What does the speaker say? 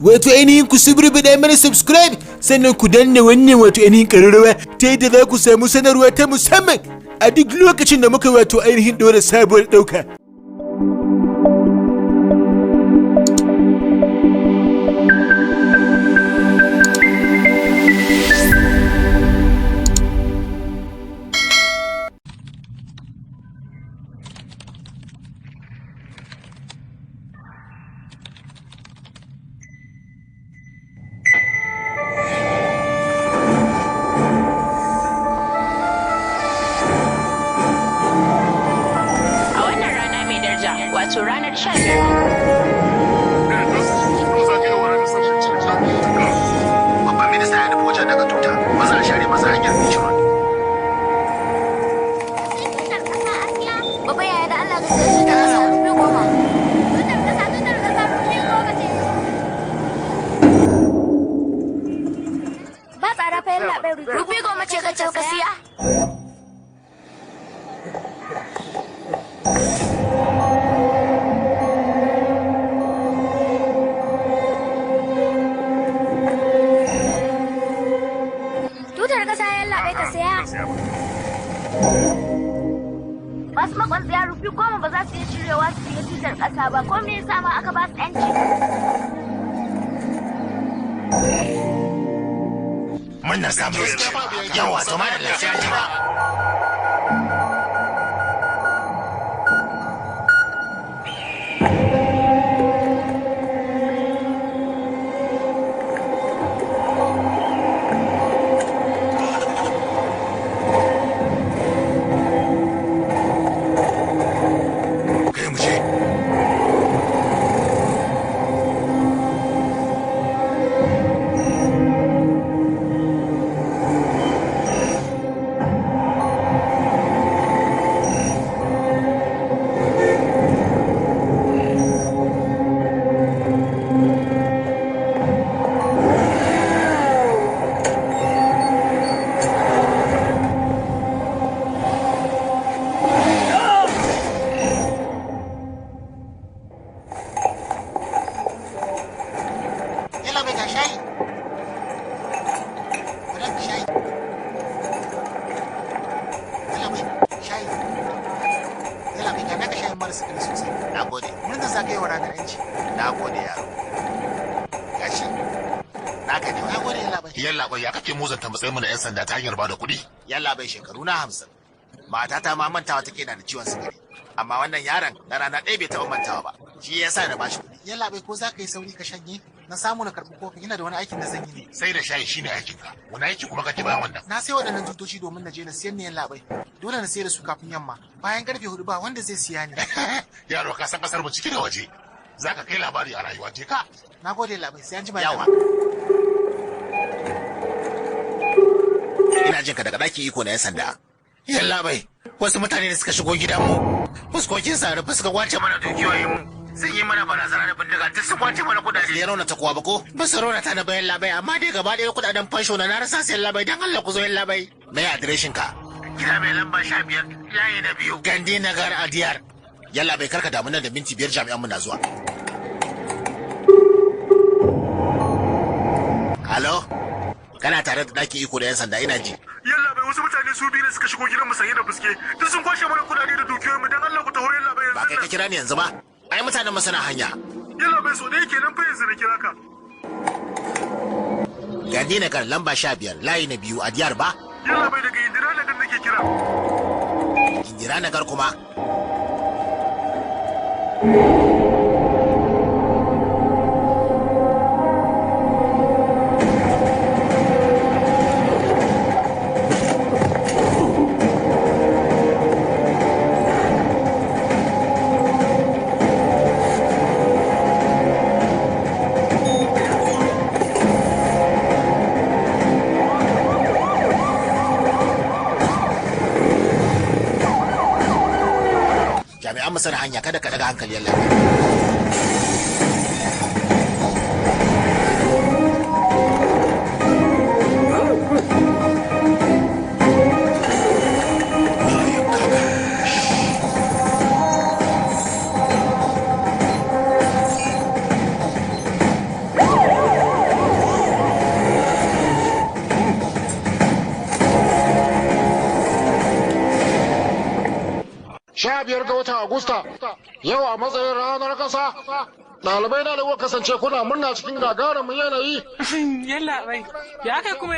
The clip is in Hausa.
wato ainihin ku suburbuɗa mana subscribe sannan ku danna wannan wato ainihin ƙararrawa ta yadda za ku samu sanarwa ta musamman a duk lokacin da muka wato ainihin ɗora sabuwar ɗauka. Wato ranar 15. Babban minista ya nufi wajen daga tuta, maza a share maza hanyar Michigan. Babba yaya da Allah ka sai da kasa rufi goma. Tutar kasa rufi goma ce. Ba tsara fa yalla bai rufi goma ce ka siya. Masu makon tsaya rufi goma ba za su iya cirewa su yi tutar ƙasa ba, ko me yasa ma aka ba su 'yanci? Mun na samun yawa to ma da lafiya ji ba. Matsayin mu na 'yan sanda ta hanyar bada kuɗi. Yalla bai shekaru na 50. Matata ma mantawa take na da ciwon sukari. Amma wannan yaron na rana ɗaya bai taɓa mantawa ba. Shi ya sa na bashi kuɗi. Yalla bai ko za ka yi sauri ka shanye? Na samu na karɓi kofin, yana da wani aikin da zan yi ne. Sai da shayi shine aikin ka. Wani aiki kuma kake bayan wannan? Na sai waɗannan tutoci domin na je na siyan ne yalla bai. Dole na sayar da su kafin yamma. Bayan karfe 4 ba wanda zai siya ni. Yaro ka san kasar mu ciki da waje. Za ka kai labari a rayuwa je ka. Na gode yalla bai, sai an ji ba. Yawa. Ina jin ka daga ɗakin iko na 'yan sanda. Yalla bai, wasu mutane da suka shigo gidanmu. Fuskokin sa rufe suka kwace mana dukiyoyinmu. Sun yi mana barazana da bindiga duk sun kwace mana kudade. Ya raunata kowa ba ko? Ba su raunata na bayan labai, amma dai gaba ɗaya kudaden fansho na rasa sai labai, don Allah ku zo yin labai. Me adireshin ka? Gida mai lamba 15 layi na 2 Gandi Nagar Adiyar. Yalla bai, karka damu, nan da minti 5 jami'an mu na zuwa. Halo? Kana tare da ɗakin iko da 'yan sanda, ina ji. Yalla bai, wasu mutane su biyu ne suka shigo gidan mu sanye da fuske. Duk sun kwashe mana kudade da dukiyoyin mu, dan Allah ku taho yalla bai yanzu. Ba kai ka kira ni yanzu ba? Ai mutanen mu suna hanya. Yalla bai, so da yake nan fa yanzu na kira ka. Gandi Nagar lamba 15 layi na 2 a Diyar ba? Yalla bai, daga Indira Nagar nake kira. Indira Nagar kuma? Jami'an masana hanya, kada ka daga hankali yalla. 15 ga watan Agusta. Yau a matsayin ranar ƙasa. Ɗalibai na da kuka kasance kuna murna cikin gagarumin yanayi. Yalla bai, ya kai kuma